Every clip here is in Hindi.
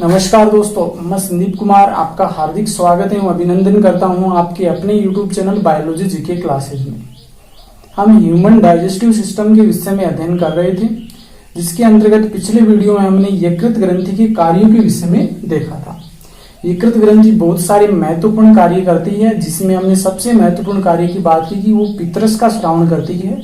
नमस्कार दोस्तों, मैं संदीप कुमार आपका हार्दिक स्वागत एवं अभिनंदन करता हूं आपके अपने YouTube channel biology GK classes में। हम ह्यूमन डाइजेस्टिव सिस्टम के विषय में अध्ययन कर रहे थे, जिसके अंतर्गत पिछले वीडियो में हमने यकृत ग्रंथि के कार्यों के विषय में देखा था। यकृत ग्रंथि बहुत सारे महत्वपूर्ण कार्य करती है, जिसमें हमने सबसे महत्वपूर्ण कार्य की बात की कि वो पितरस का स्रावण करती है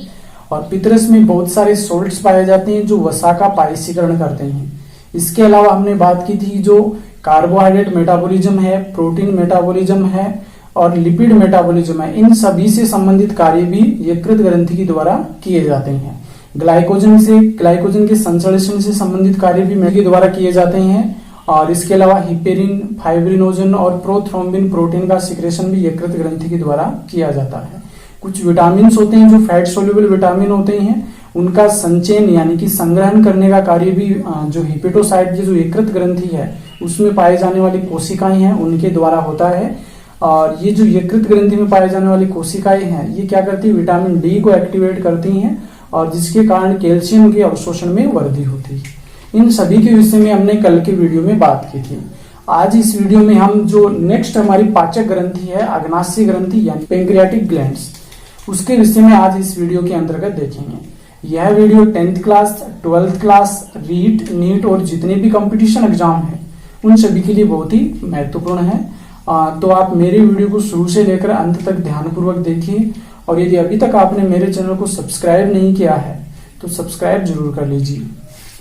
और पितरस में बहुत सारे सोल्ट्स पाए जाते हैं जो वसा का पारसीकरण करते हैं। इसके अलावा हमने बात की थी जो कार्बोहाइड्रेट मेटाबॉलिज्म है, प्रोटीन मेटाबॉलिज्म है और लिपिड मेटाबॉलिज्म है, इन सभी से संबंधित कार्य भी यकृत ग्रंथि के द्वारा किए जाते हैं। ग्लाइकोजन के संश्लेषण से संबंधित कार्य भी के द्वारा किए जाते हैं और इसके अलावा हिपेरिन, फाइब्रिनोजन और प्रोथ्रोम्बिन प्रोटीन का सिक्रेशन भी यकृत ग्रंथि के द्वारा किया जाता है। कुछ विटामिन होते हैं जो फैट सोल्यूबल विटामिन होते हैं, उनका संचयन यानी कि संग्रहण करने का कार्य भी जो हिपेटोसाइट जो यकृत ग्रंथि है उसमें पाए जाने वाली कोशिकाएं हैं उनके द्वारा होता है। और ये जो यकृत ग्रंथि में पाए जाने वाली कोशिकाएं हैं ये क्या करती है, विटामिन डी को एक्टिवेट करती हैं और जिसके कारण कैल्शियम के अवशोषण में वृद्धि होती है। इन सभी के विषय में हमने कल के वीडियो में बात की थी। आज इस वीडियो में हम जो नेक्स्ट हमारी पाचक ग्रंथि है अग्नाशय ग्रंथि यानी पैंक्रियाटिक ग्लैंड्स, उसके विषय में आज इस वीडियो के अंतर्गत देखेंगे। यह video 10th class, 12th class, REET, NEET और जितने भी कंपटीशन एग्जाम है उन सभी के लिए बहुत ही महत्वपूर्ण है। तो आप मेरे वीडियो को शुरू से लेकर अंत तक ध्यानपूर्वक देखिए और यदि अभी तक आपने मेरे चैनल को सब्सक्राइब नहीं किया है तो सब्सक्राइब जरूर कर लीजिए।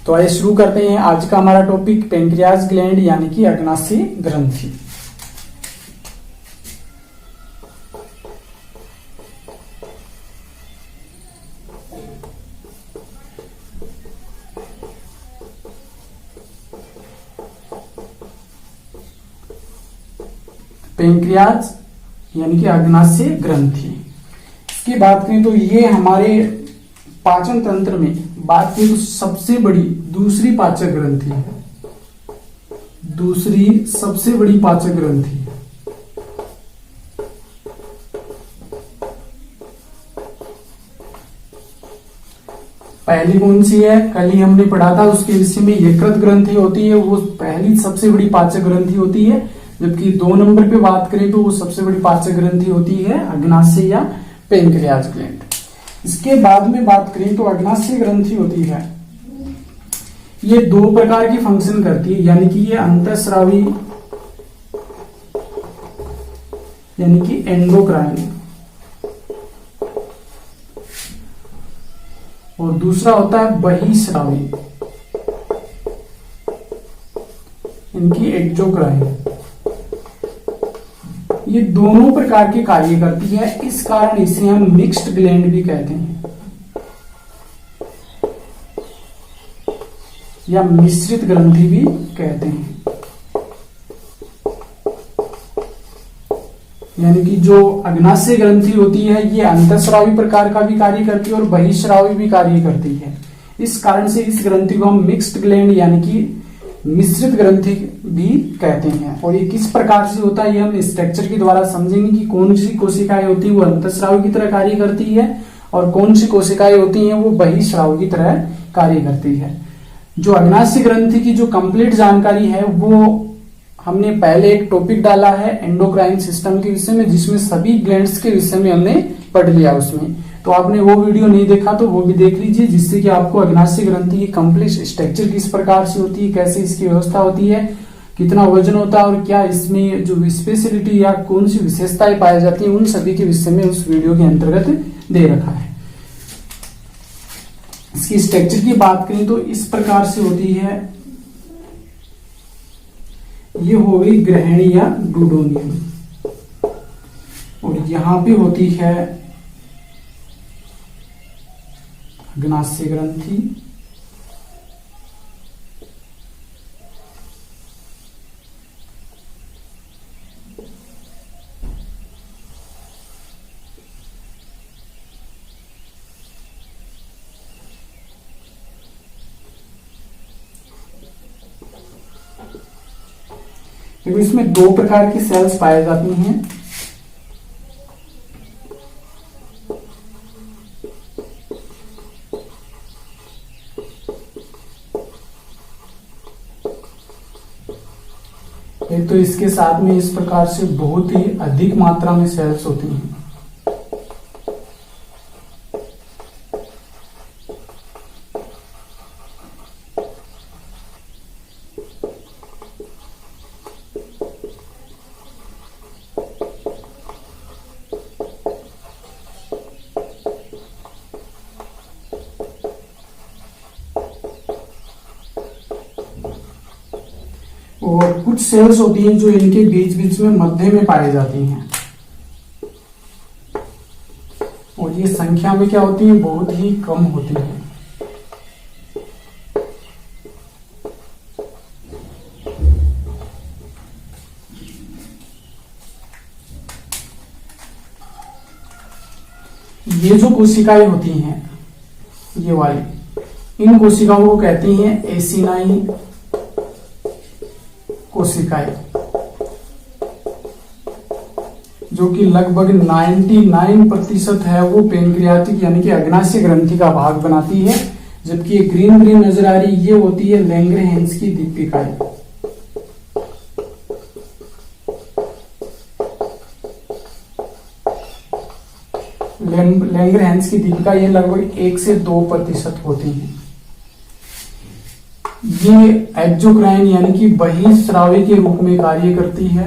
तो आइए शुरू करते हैं। आज का हमारा टॉपिक पैंक्रियास ग्लैंड यानी कि अग्नाशय ग्रंथि। पैंक्रियास यानी कि अग्नाशय ग्रंथि, इसकी बात करें तो ये हमारे पाचन तंत्र में बात करें तो सबसे बड़ी दूसरी पाचक ग्रंथि है। दूसरी सबसे बड़ी पाचक ग्रंथि है। पहली कौन सी है, कल ही हमने पढ़ा था उसके विषय में, यकृत ग्रंथि होती है, वो पहली सबसे बड़ी पाचक ग्रंथि होती है। जबकि 2 नंबर पे बात करें तो वो सबसे बड़ी पाचक ग्रंथि होती है अग्नाशय या पैंक्रियास ग्लैंड। इसके बाद में बात करें तो अग्नाशय ग्रंथि होती है, ये 2 प्रकार की फंक्शन करती है, यानी कि ये अंतःस्रावी यानी कि एंडोक्राइन, और दूसरा होता है बहिस्रावी इनकी एक्जोक्राइन। ये दोनों प्रकार के कार्य करती है, इस कारण इसे हम मिक्स्ड ग्लैंड भी कहते हैं या मिश्रित ग्रंथि भी कहते हैं। यानी कि जो अग्नाशय ग्रंथि होती है ये अंतःस्रावी प्रकार का भी कार्य करती है और बहिस्रावी भी कार्य करती है। इस कारण से इस ग्रंथि को हम मिक्स्ड ग्लैंड यानी कि मिश्रित ग्रंथि भी कहते हैं। और ये किस प्रकार से होता है ये हम स्ट्रक्चर के द्वारा समझेंगे कि कौन सी कोशिकाएं होती है वो अंतःस्रावी की तरह कार्य करती है और कौन सी कोशिकाएं होती हैं वो बहिस्राव की तरह कार्य करती है। जो अग्नाशय ग्रंथि की जो कंप्लीट जानकारी है वो हमने पहले एक टॉपिक डाला है एंडोक्राइन सिस्टम के विषय में, जिसमें सभी ग्लैंड्स के विषय में हमने पढ़ लिया उसमें। तो आपने वो वीडियो नहीं देखा तो वो भी देख लीजिए, जिससे कि आपको अग्नाशय ग्रंथि की कंप्लीट स्ट्रक्चर किस प्रकार से होती है, कैसे इसकी व्यवस्था होती है, कितना वजन होता है और क्या इसमें जो स्पेशलिटी या कौन सी विशेषताएं पाई जाती है, उन सभी के विषय में उस वीडियो के अंतर्गत दे रखा है। इसकी स्ट्रक्चर की बात करें तो इस प्रकार से होती है। ये हो गई ग्रहणी या डूडोनियम, और यहां पे होती है अग्नाशय ग्रंथि। देखो इसमें 2 प्रकार की सेल्स पाई जाती हैं। एक तो इसके साथ में इस प्रकार से बहुत ही अधिक मात्रा में सेल्स होती हैं। और कुछ सेल्स होती हैं जो इनके बीच बीच में मध्य में पाई जाती हैं, और ये संख्या में क्या होती है, बहुत ही कम होती है। ये जो कोशिकाएं होती हैं, ये वाली, इन कोशिकाओं को कहती हैं एसिनाई कोशिकाएं, जो कि लगभग 99% है वो पेनक्रियाटिक यानी कि अग्नाशय ग्रंथि का भाग बनाती है। जबकि ये ग्रीन ग्रीन नजर आ रही, ये होती है लैंगरहेंस की दीपिकाएं। लैंगरहेंस की दीपिका ये लगभग 1 से 2% होती है। ये एक्सोक्राइन यानी कि बहिस्रावी के रूप में कार्य करती है,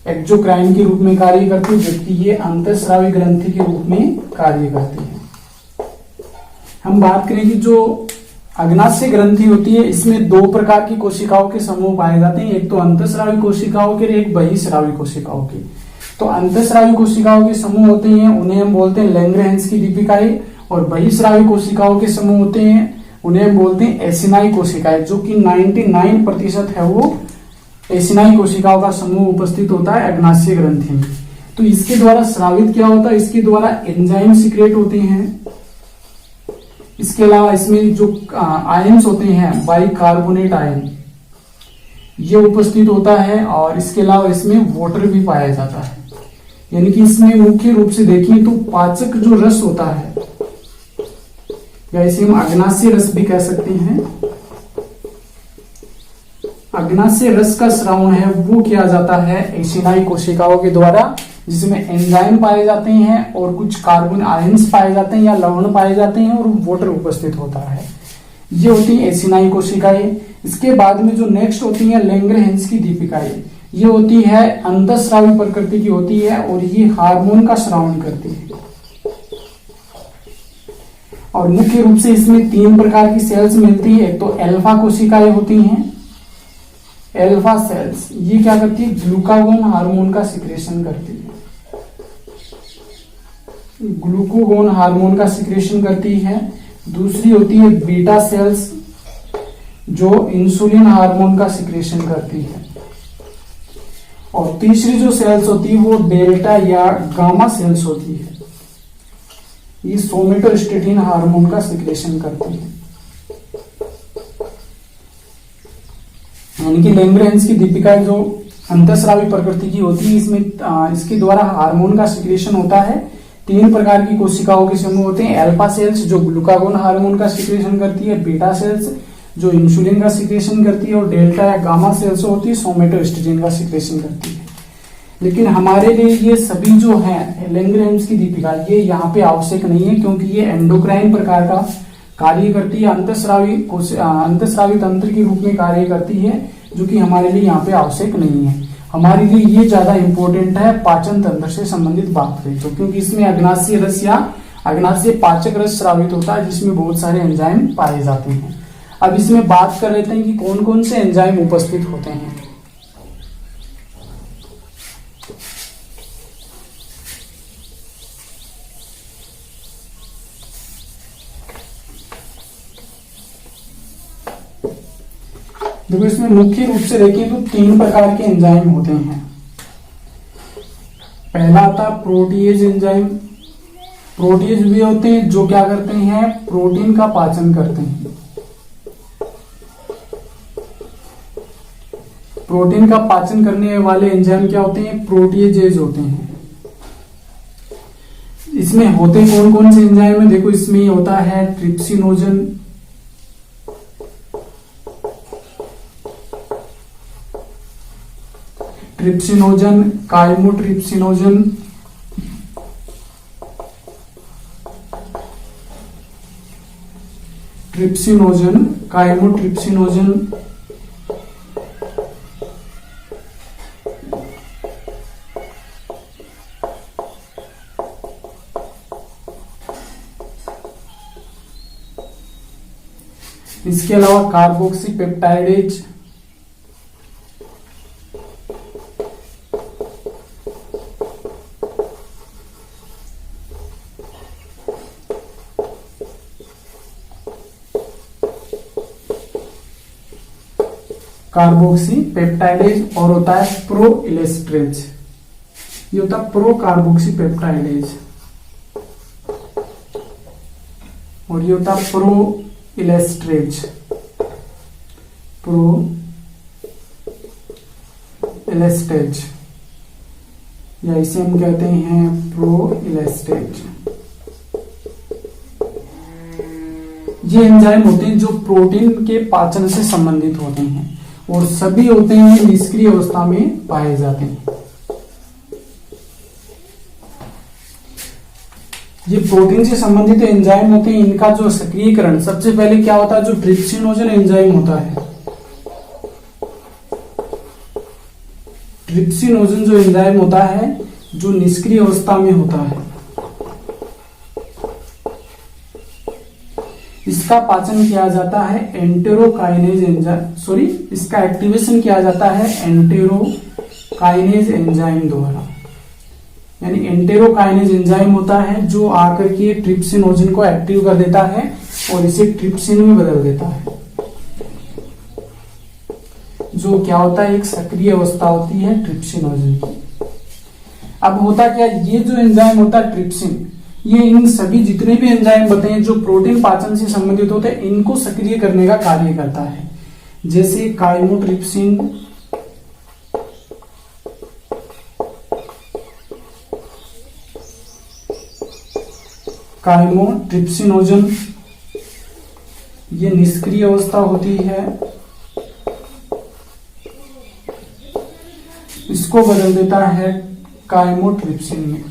एक्सोक्राइन के रूप में कार्य करती है, जबकि ये अंतःस्रावी ग्रंथि के रूप में कार्य करती है। हम बात करें कि जो अग्नाशय ग्रंथि होती है, इसमें 2 प्रकार की कोशिकाओं के समूह पाए जाते हैं, एक तो अंतःस्रावी कोशिकाओं के, एक बहिस्रावी कोशिकाओं के। तो अंतःस्रावी कोशिकाओं के समूह होते हैं, उन्हें हम बोलते हैं लैंगरहेंस की दीपिकाएं, और बहिस्रावी कोशिकाओं के समूह होते हैं, उन्हें हम बोलते हैं एसिनाई कोशिकाएं, जो कि 99% है वो एसिनाई कोशिकाओं का समूह उपस्थित होता है अग्नाशय ग्रंथि में। तो इसके द्वारा स्रावित क्या होता है, इसके द्वारा एंजाइम सीक्रेट होते हैं। इसके अलावा इसमें जो आयंस होते हैं, बाइकार्बोनेट आयन, ये उपस्थित होता है, और इसके अलावा इसमें वाटर भी पाया जाता है। यानी कि इसमें मुख्य रूप से देखिए तो पाचक जो रस होता है, या इसे हम अग्नाशय रस भी कह सकते हैं, अग्नाशय रस का स्रावण है वो किया जाता है एसिनाई कोशिकाओं के द्वारा, जिसमें एंजाइम पाए जाते हैं और कुछ कार्बन आयंस पाए जाते हैं या लवण पाए जाते हैं, और वाटर उपस्थित होता है। ये होती है एसिनाई कोशिकाएं। इसके बाद में जो नेक्स्ट होती है लैंगरहेंस की दीपिकाएं, ये होती है अंतःस्रावी प्रकृति की होती है, और ये हार्मोन का स्रावण करती है। और मुख्य रूप से इसमें 3 प्रकार की सेल्स मिलती है। एक तो अल्फा कोशिकाएं होती हैं, अल्फा सेल्स, ये क्या करती है, ग्लूकागोन हार्मोन का सिक्रेशन करती है, ग्लूकागोन हार्मोन का सिक्रेशन करती है। दूसरी होती है बीटा सेल्स, जो इंसुलिन हार्मोन का सिक्रेशन करती है। और तीसरी जो सेल्स होती है वो डेल्टा या गामा सेल्स होती है, ये सोमेटोस्टेटिन हार्मोन का सिक्रेशन करती है। यानी कि लैंगरहेंस की दीपिका जो अंतःस्रावी प्रकृति की होती है, इसमें इसके द्वारा हार्मोन का सिक्रेशन होता है। 3 प्रकार की कोशिकाओं के समूह होते हैं, अल्फा सेल्स जो ग्लूकागोन हार्मोन का सिक्रेशन करती है, बीटा सेल्स जो इंसुलिन का सिक्रेशन करती है, और डेल्टा या गामा सेल्स होती है सोमेटोस्टेटिन का सिक्रेशन करती है। लेकिन हमारे लिए ये सभी जो है लैंगरहेंस की दीपिका, ये यहाँ पे आवश्यक नहीं है, क्योंकि ये एंडोक्राइन प्रकार का कार्य करती है, अंतःस्रावी तंत्र के रूप में कार्य करती है, जो कि हमारे लिए यहाँ पे आवश्यक नहीं है। हमारे लिए ये ज्यादा इंपॉर्टेंट है पाचन तंत्र से संबंधित बात करें तो, क्योंकि इसमें अग्नाशय रस या अग्नाशय पाचक रस स्रावित होता है, जिसमें बहुत सारे एंजाइम पाए जाते हैं। अब इसमें बात कर लेते हैं कि कौन कौन से एंजाइम उपस्थित होते हैं। देखो इसमें मुख्य रूप से देखें तो 3 प्रकार के एंजाइम होते हैं। पहला आता है प्रोटीएज एंजाइम। प्रोटीएज भी होते हैं जो क्या करते हैं, प्रोटीन का पाचन करते हैं। प्रोटीन का पाचन करने वाले एंजाइम क्या होते हैं, प्रोटीएजेज होते हैं। इसमें होते कौन कौन से एंजाइम है, देखो इसमें होता है trypsinogen, trypsinogen, chymotrypsinogen, trypsinogen, chymotrypsinogen, इसके अलावा कार्बोक्सीपेप्टाइडेज, कार्बोक्सीपेप्टाइडेज, और होता है प्रोइलेस्ट्रेज, ये होता है प्रो कार्बोक्सीपेप्टाइडेज, और ये होता है प्रो इलेस्ट्रेज, प्रो इलेस्ट्रेज, या इसे हम कहते हैं प्रो इलेस्ट्रेज। ये एंजाइम होते हैं जो प्रोटीन के पाचन से संबंधित होते हैं और सभी होते हैं निष्क्रिय अवस्था में पाए जाते हैं। ये प्रोटीन से संबंधित एंजाइम होते हैं, इनका जो सक्रियकरण सबसे पहले क्या होता है, जो ट्रिप्सिनोजन एंजाइम होता है, ट्रिप्सिनोजन जो एंजाइम होता है जो निष्क्रिय अवस्था में होता है, इसका पाचन किया जाता है एंटेरोकाइनेज एंजाइम, सॉरी इसका एक्टिवेशन किया जाता है एंटेरोकाइनेज एंजाइम द्वारा। यानी एंटेरोकाइनेज एंजाइम होता है जो आकर के ट्रिप्सिनोजन को एक्टिव कर देता है और इसे ट्रिप्सिन में बदल देता है, जो क्या होता है एक सक्रिय अवस्था होती है ट्रिप्सिनोजन की। अब होता क्या, ये जो एंजाइम होता है ट्रिप्सिन, ये इन सभी जितने भी एंजाइम बताए हैं जो प्रोटीन पाचन से संबंधित होते हैं इनको सक्रिय करने का कार्य करता है। जैसे काइमोट्रिप्सिन, काइमोट्रिप्सिनोजन, ये निष्क्रिय अवस्था होती है, इसको बदल देता है काइमोट्रिप्सिन में।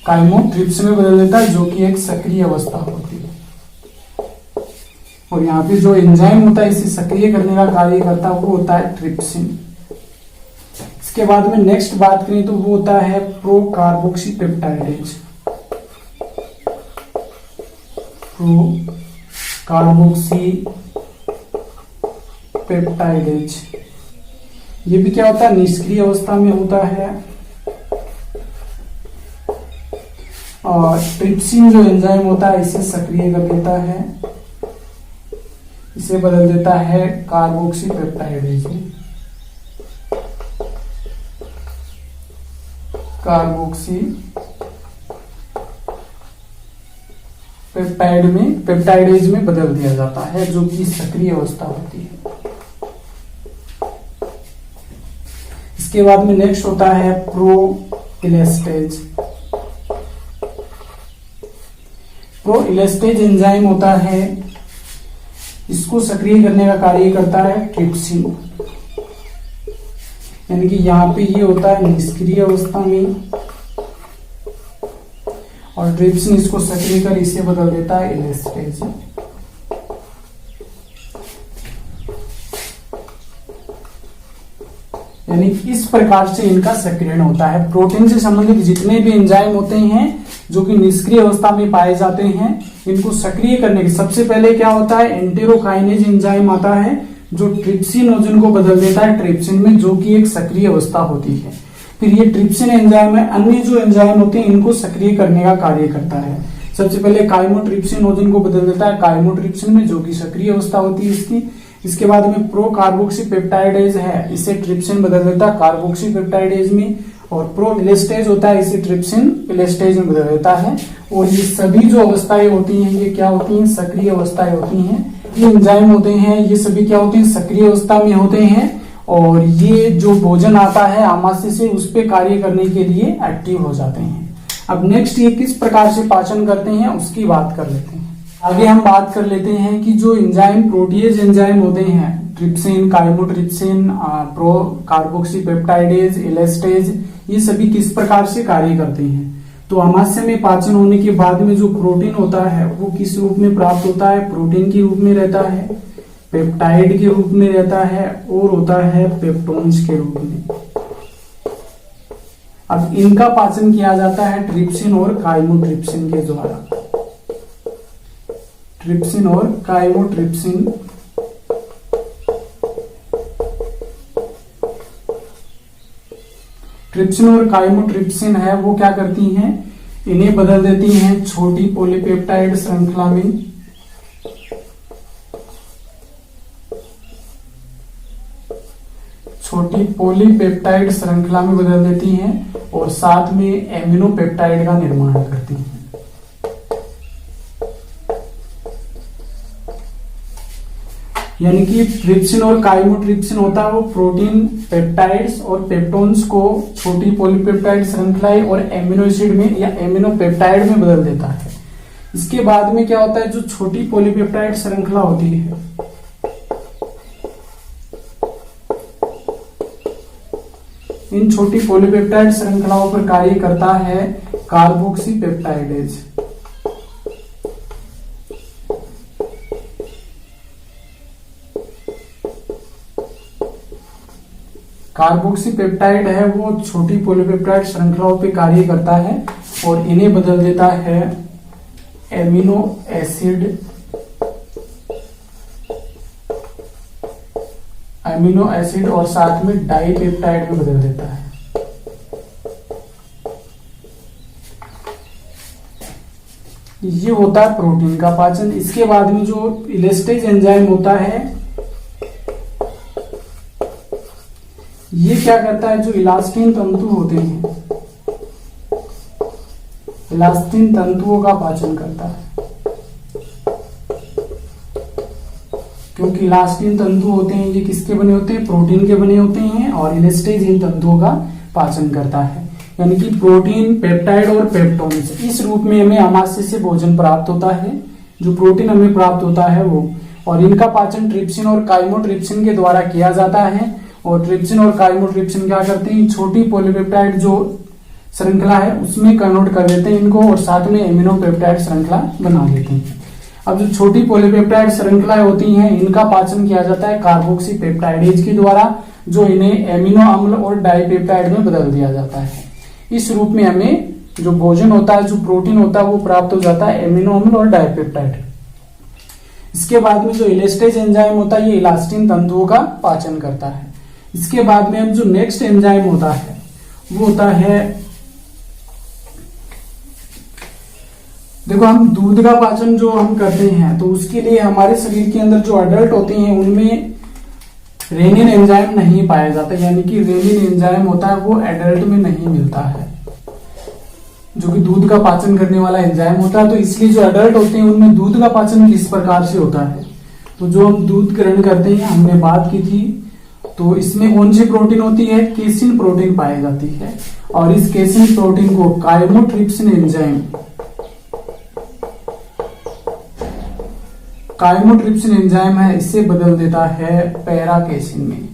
काइमोट्रिप्सिन में बदल देता है जो कि एक सक्रिय अवस्था होती है। और यहाँ पे जो एंजाइम होता है इसे सक्रिय करने का कार्य करता है वो होता है ट्रिप्सिन। इसके बाद में नेक्स्ट बात करें तो वो होता है प्रो कार्बोक्सीपेप्टाइडेज, प्रो कार्बोक्सीपेप्टाइडेज। ये भी क्या होता है निष्क्रिय अवस्था में होता है और ट्रिप्सिन जो एंजाइम होता है इसे सक्रिय कर देता है, इसे बदल देता है कार्बोक्सीपेप्टाइडेज में। पेप्टाइडेज में बदल दिया जाता है जो कि सक्रिय अवस्था होती है। इसके बाद में नेक्स्ट होता है प्रो इलेस्टेज। प्रो इलेस्टेज एंजाइम होता है, इसको सक्रिय करने का कार्य करता है ट्रिप्सिन। यानी कि यहाँ पे ये होता है निष्क्रिय अवस्था में और ट्रिप्सिन इसको सक्रिय कर इसे बदल देता है इलेस्टेज। यानी इस प्रकार से इनका सक्रियण होता है। प्रोटीन से संबंधित जितने भी एंजाइम होते हैं जो कि निष्क्रिय अवस्था में पाए जाते हैं, इनको सक्रिय करने के सबसे पहले क्या होता है एंटेरोकाइनेज एंजाइम आता है जो ट्रिप्सिनोजन को बदल देता है ट्रिप्सिन में, जो कि एक सक्रिय अवस्था होती है। फिर ये ट्रिप्सिन एंजाइम है, अन्य जो एंजाइम होते हैं इनको सक्रिय करने का कार्य करता है। सबसे पहले काइमोट्रिप्सिनोजन को बदल देता है काइमोट्रिप्सिन में, जो कि सक्रिय अवस्था होती है इसकी। इसके बाद में प्रो कार्बोक्सीपेप्टाइडेज है, इसे ट्रिप्सिन बदल देता है कार्बोक्सीपेप्टाइडेज में। और प्रो इलेस्टेज होता है, इसे ट्रिप्सिन इलेस्टेज में बदल देता है। और ये सभी जो अवस्थाएं होती हैं ये क्या होती हैं सक्रिय अवस्थाएं होती हैं। ये एंजाइम होते हैं ये सभी क्या होते हैं सक्रिय अवस्था में होते हैं और ये जो भोजन आता है आमाशय से उस पर कार्य करने के लिए एक्टिव हो जाते हैं। अब नेक्स्ट ये किस प्रकार से पाचन करते हैं उसकी बात कर लेते हैं। आगे हम बात कर लेते हैं कि जो एंजाइम प्रोटीएज एंजाइम होते हैं, ट्रिप्सिन, काइमोट्रिप्सिन, प्रो कार्बोक्सीपेप्टाइडेज, एलेस्टेज, ये सभी किस प्रकार से कार्य करते हैं। तो आमाशय में पाचन होने के बाद में जो प्रोटीन होता है वो किस रूप में प्राप्त होता है, प्रोटीन के रूप में रहता है, पेप्टाइड के रूप में रहता है और होता है पेप्टोन्स के रूप में। अब इनका पाचन किया जाता है ट्रिप्सिन और काइमोट्रिप्सिन के द्वारा। ट्रिप्सिन और काइमोट्रिप्सिन ट्रिप्सिन और काइमोट्रिप्सिन है वो क्या करती हैं, इन्हें बदल देती हैं छोटी पॉलीपेप्टाइड श्रृंखला में। छोटी पॉलीपेप्टाइड श्रृंखला में बदल देती हैं और साथ में एमिनोपेप्टाइड का निर्माण करती हैं। यानी कि ट्रिप्सिन और काइमोट्रिप्सिन होता है वो प्रोटीन, पेप्टाइड्स और पेप्टोन्स को छोटी पॉलीपेप्टाइड श्रृंखलाएं और एमिनो एसिड में या एमिनोपेप्टाइड में बदल देता है। इसके बाद में क्या होता है, जो छोटी पॉलीपेप्टाइड श्रृंखला होती है इन छोटी पॉलीपेप्टाइड श्रृंखलाओं पर कार्य करता है कार्बोक्सीपेप्टाइडेज। कार्बोक्सीपेप्टाइड है वो छोटी पॉलीपेप्टाइड श्रृंखलाओं पे कार्य करता है और इन्हें बदल देता है एमिनो एसिड और साथ में डाइपेप्टाइड में बदल देता है। ये होता है प्रोटीन का पाचन। इसके बाद में जो इलेस्टेज एंजाइम होता है ये क्या करता है, जो इलास्टिन तंतु होते हैं इलास्टिन तंतुओं का पाचन करता है। क्योंकि इलास्टिन तंतु होते हैं ये किसके बने होते हैं, प्रोटीन के बने होते हैं और इलेस्टेज इन तंतुओं का पाचन करता है। यानी कि प्रोटीन, पेप्टाइड और पेप्टोन्स इस रूप में हमें आमाशय से भोजन प्राप्त होता है। जो प्रोटीन हमें प्राप्त होता है वो, और इनका पाचन ट्रिप्सिन और काइमोट्रिप्सिन के द्वारा किया जाता है। और ट्रिप्सिन और काइमोट्रिप्सिन क्या करते हैं, छोटी पॉलीपेप्टाइड जो श्रृंखला है उसमें कन्वर्ट कर देते हैं इनको और साथ में एमिनोपेप्टाइड श्रृंखला बना देते हैं। अब जो छोटी पॉलीपेप्टाइड श्रृंखलाएं होती हैं इनका पाचन किया जाता है कार्बोक्सीपेप्टाइडेज के द्वारा, जो इन्हें एमिनो अम्ल और डाइपेप्टाइड में बदल दिया जाता है। इस रूप में हमें जो भोजन होता है, जो प्रोटीन होता है वो प्राप्त हो जाता है एमिनो अम्ल और डाइपेप्टाइड। इसके बाद में जो इलेस्टेज एंजाइम होता है ये इलास्टिन तंतुओं का पाचन करता है। इसके बाद में हम जो नेक्स्ट एंजाइम होता है वो होता है, देखो हम दूध का पाचन जो हम करते हैं तो उसके लिए हमारे शरीर के अंदर जो अडल्ट होते हैं उनमें रेनिन एंजाइम नहीं पाया जाता। यानी कि रेनिन एंजाइम होता है वो एडल्ट में नहीं मिलता है, जो कि दूध का पाचन करने वाला एंजाइम होता है। तो इसलिए जो अडल्ट होते हैं उनमें दूध का पाचन किस प्रकार से होता है, तो जो हम दूध ग्रहण करते हैं हमने बात की थी, तो इसमें कौन सी प्रोटीन होती है, केसिन प्रोटीन पाई जाती है। और इस केसिन प्रोटीन को काइमोट्रिप्सिन एंजाइम है इसे बदल देता है पैराकेसिन में।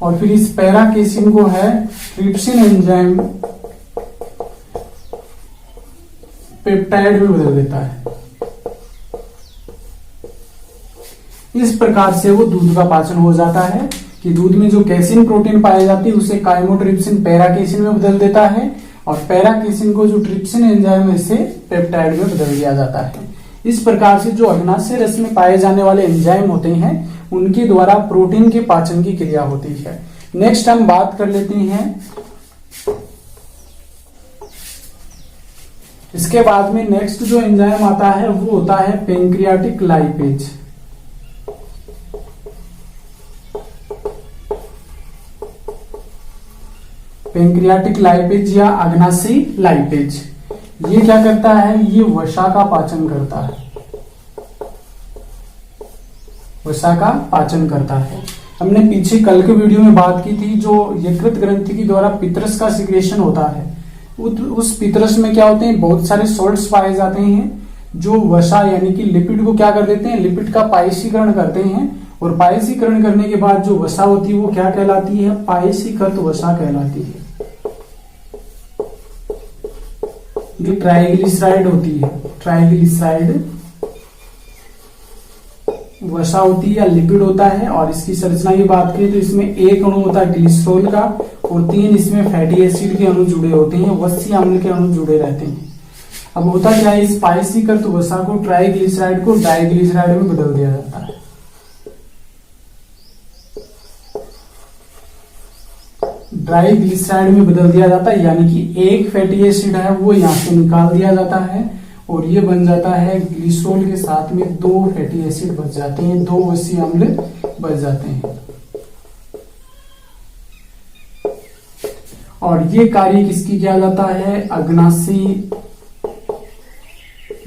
और फिर इस पैराकेसिन को है ट्रिप्सिन एंजाइम पेप्टाइड में बदल देता है। इस प्रकार से वो दूध का पाचन हो जाता है कि दूध में जो कैसिन प्रोटीन पाई जाती है उसे काइमोट्रिप्सिन पैराकेसिन में बदल देता है और पैराकेसिन को जो ट्रिप्सिन एंजाइम है इसे पेप्टाइड में बदल दिया जाता है। इस प्रकार से जो अग्नाशय रस में पाए जाने वाले एंजाइम होते हैं उनके द्वारा प्रोटीन के पाचन की क्रिया होती है। नेक्स्ट हम बात कर लेते हैं, इसके बाद में नेक्स्ट जो एंजाइम आता है वो होता है पेंक्रियाटिक लाइपेज। पेंक्रियाटिक लाइपेज या अग्नाशयी लाइपेज ये क्या करता है, ये वसा का पाचन करता है। वसा का पाचन करता है। हमने पीछे कल के वीडियो में बात की थी, जो यकृत ग्रंथि के द्वारा पित्रस का सिक्रेशन होता है, उस पितरस में क्या होते हैं, बहुत सारे सॉल्ट्स पाए जाते हैं जो वसा यानी कि लिपिड को क्या कर देते हैं, लिपिड का पायसीकरण करते हैं। और पायसीकरण करने के बाद जो वसा होती है वो क्या कहलाती है, पायसीकृत वसा कहलाती है। जो ट्राइग्लिसराइड होती है, ट्राइग्लिसराइड वसा होती है या लिपिड होता है। और इसकी संरचना की बात करें तो इसमें एक अणु होता है ग्लिसरॉल का और 3 इसमें फैटी एसिड के अणु जुड़े होते हैं, वसी अम्ल के अणु जुड़े रहते हैं। अब होता क्या है, इस पायसीकृत वसा को ट्राइग्लिसराइड को डाइग्लिसराइड में बदल दिया जाता है। डाइग्लिसराइड में बदल दिया जाता है, यानी कि एक फैटी एसिड है वो यहां से निकाल दिया जाता है और ये बन जाता है ग्लिसरॉल के साथ में 2 फैटी एसिड बच जाते हैं, 2 वसी अम्ल बच जाते हैं। और ये कार्य किसकी किया जाता है, अग्नासी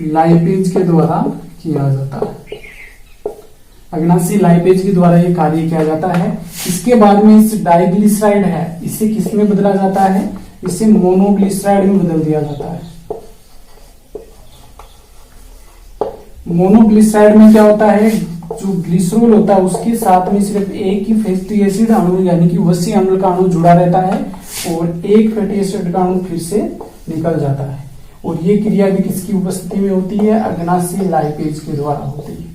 लाइपेज के द्वारा किया जाता है। अग्नासी लाइपेज के द्वारा ये कार्य किया जाता है। इसके बाद में इस डाइग्लिसराइड है, इसे किस में बदला जाता है, इसे मोनोग्लिसराइड में बदल दिया जाता है। मोनोग्लिसराइड में क्या होता है, जो ग्लिसरॉल होता है उसके साथ में सिर्फ एक ही फैटी एसिड अणु यानी कि वसी अम्ल का अणु जुड़ा रहता है और एक फैटी एसिड का अणु फिर से निकल जाता है। और ये क्रिया भी किसकी उपस्थिति में होती है, अग्नासी लाइपेज के द्वारा होती है।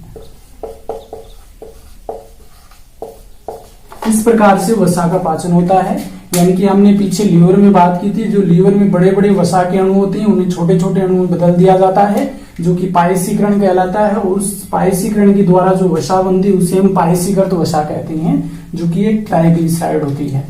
इस प्रकार से वसा का पाचन होता है। यानी कि हमने पीछे लीवर में बात की थी, जो लीवर में बड़े बड़े वसा के अणु होते हैं उन्हें छोटे छोटे अणु में बदल दिया जाता है, जो कि पायसीकरण कहलाता है। और उस पायसीकरण के द्वारा जो वसा बनती है उसे हम पायसीकृत वसा कहते हैं, जो कि एक ट्राइग्लिसराइड होती है।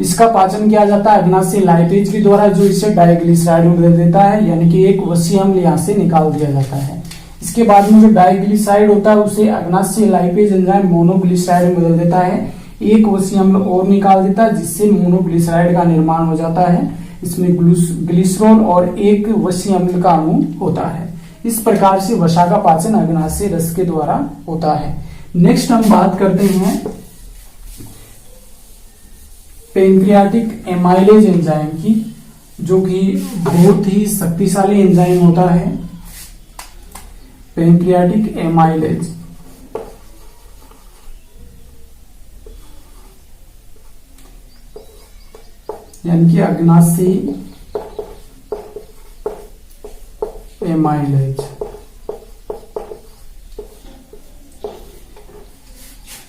इसका पाचन किया जाता है अग्नासी लाइपेज के द्वारा, जो इसे डाइग्लिसराइड में बदल देता है, यानी कि एक वसी अम्ल यहां से निकाल दिया जाता है। इसके बाद में जो डाइग्लिसराइड होता है उसे अग्नासी लाइपेज एंजाइम मोनोग्लिसराइड में बदल देता है, एक वसी अम्ल और निकाल देता है, जिससे मोनोग्लिसराइड का निर्माण हो जाता है। इसमें ग्लिसरॉल और एक वसी अम्ल का अणु होता है। इस प्रकार से वसा का पाचन अग्नाशय रस के द्वारा होता है। नेक्स्ट हम बात करते हैं पैंक्रियाटिक एमाइलेज एंजाइम की, जो कि बहुत ही शक्तिशाली एंजाइम होता है। पैंक्रियाटिक एमाइलेज यानी कि अग्नाशय एमाइलेज,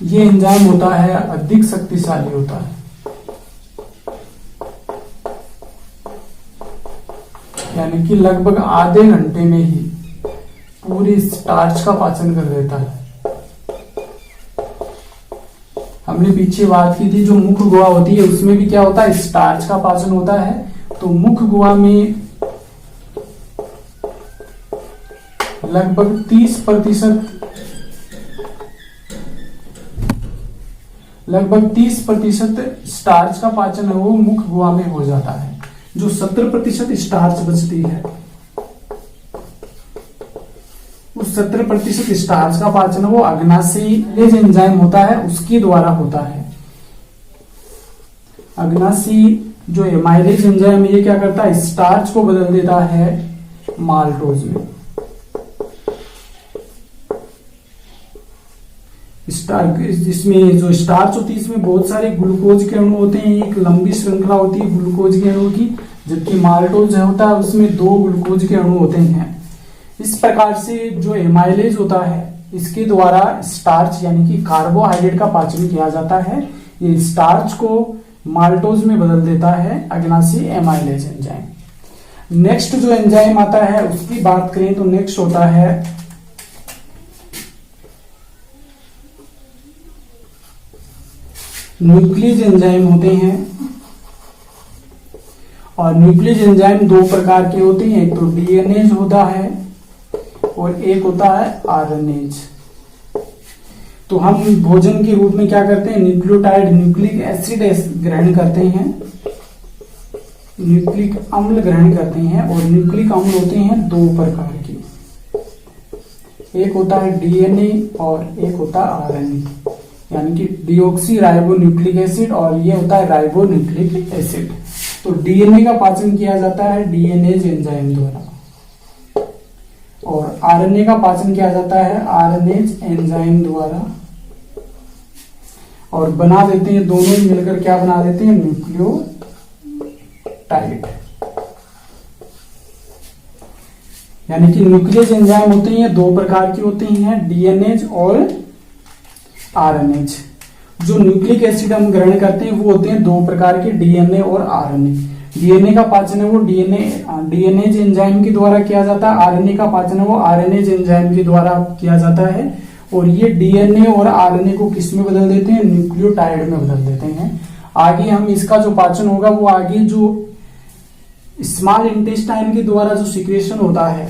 ये एंजाइम होता है अधिक शक्तिशाली होता है। यानी कि लगभग आधे घंटे में ही पूरी स्टार्च का पाचन कर देता है। हमने पीछे बात की थी, जो मुख गुहा होती है उसमें भी क्या होता है, स्टार्च का पाचन होता है। तो मुख गुहा में लगभग 30% स्टार्च का पाचन है वो मुख गुहा में हो जाता है। जो 70% स्टार्च बचती है, उस 70% स्टार्च का पाचन वो अग्नाशय एंजाइम होता है, उसके द्वारा होता है। अग्नाशय जो एमाइलेज एंजाइम ये क्या करता है, स्टार्च को बदल देता है माल्टोज में। जिसमें जो स्टार्च होती है इसमें बहुत सारे ग्लूकोज के अणु होते हैं, एक लंबी श्रृंखला होती है ग्लूकोज के अणु की, जबकि माल्टोज होता है उसमें 2 ग्लूकोज के अणु होते हैं। इस प्रकार से जो एमाइलेज होता है इसके द्वारा स्टार्च यानी कि कार्बोहाइड्रेट का पाचन किया जाता है। ये स्टार्च को माल्टोज में बदल देता है अग्नाशय एमाइलेज एंजाइम। नेक्स्ट जो एंजाइम आता है उसकी बात करें तो नेक्स्ट होता है न्यूक्लियस एंजाइम होते हैं। और न्यूक्लियस एंजाइम 2 प्रकार के होते हैं, एक तो डीएनएज होता है और एक होता है आरएनएज। तो हम भोजन के रूप में क्या करते हैं, न्यूक्लियोटाइड न्यूक्लिक एसिड ग्रहण करते हैं, न्यूक्लिक अम्ल ग्रहण करते हैं। और न्यूक्लिक अम्ल होते हैं 2 प्रकार के, एक होता है डीएनए और एक होता है आरएनए, यानी कि डीऑक्सी राइबो न्यूक्लिक एसिड और ये होता है राइबो न्यूक्लिक एसिड। तो तो डीएनए का पाचन किया जाता है डीएनएज एंजाइम द्वारा, और आरएनए का पाचन किया जाता है आरएनएज एंजाइम द्वारा, और बना देते हैं दोनों ही मिलकर क्या बना देते हैं, न्यूक्लियोटाइड। यानी कि न्यूक्लियस एंजाइम होते हैं दो प्रकार की होते हैं, डीएनएज और आरएनएज। जो न्यूक्लिक एसिड हम ग्रहण करते हैं वो होते हैं दो प्रकार के, डीएनए और आरएनए। डीएनए का पाचन है वो डीएनएज एंजाइम के द्वारा किया जाता है, आरएनए का पाचन है वो आरएनएज एंजाइम के द्वारा किया जाता है। और ये डीएनए और आरएनए को किस में बदल देते हैं, न्यूक्लियोटाइड में बदल देते हैं। आगे हम इसका जो पाचन होगा वो आगे जो स्मॉल इंटेस्टाइन के द्वारा जो सिक्रेशन होता है,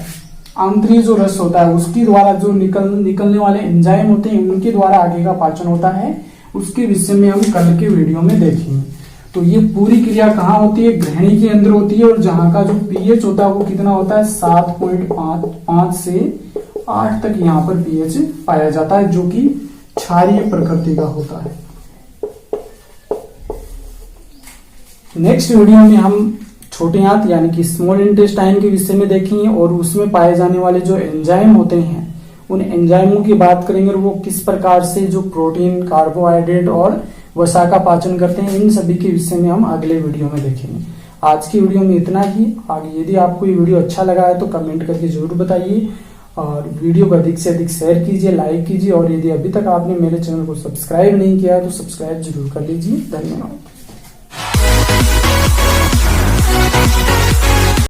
आंतरिक जो रस होता है उसके द्वारा जो निकलने वाले एंजाइम होते हैं उनके द्वारा आगे का पाचन होता है, उसके विषय में हम कल के वीडियो में देखेंगे। तो ये पूरी क्रिया कहाँ होती है, ग्रहणी के अंदर होती है, और जहां का जो पीएच होता है वो कितना होता है, 7.5 से 8 तक यहाँ पर पीएच पाया जाता है, जो कि क्षारीय प्रकृति का होता है। नेक्स्ट वीडियो में हम छोटे आंत यानी कि स्मॉल इंटेस्टाइन के विषय में देखेंगे, और उसमें पाए जाने वाले जो एंजाइम होते हैं उन एंजाइमों की बात करेंगे, और वो किस प्रकार से जो प्रोटीन, कार्बोहाइड्रेट और वसा का पाचन करते हैं, इन सभी के विषय में हम अगले वीडियो में देखेंगे। आज की वीडियो में इतना ही। आगे यदि आपको ये वीडियो अच्छा लगा है तो कमेंट करके जरूर बताइए, और वीडियो को अधिक से अधिक शेयर कीजिए, लाइक कीजिए, और यदि अभी तक आपने मेरे चैनल को सब्सक्राइब नहीं किया है तो सब्सक्राइब जरूर कर लीजिए। धन्यवाद।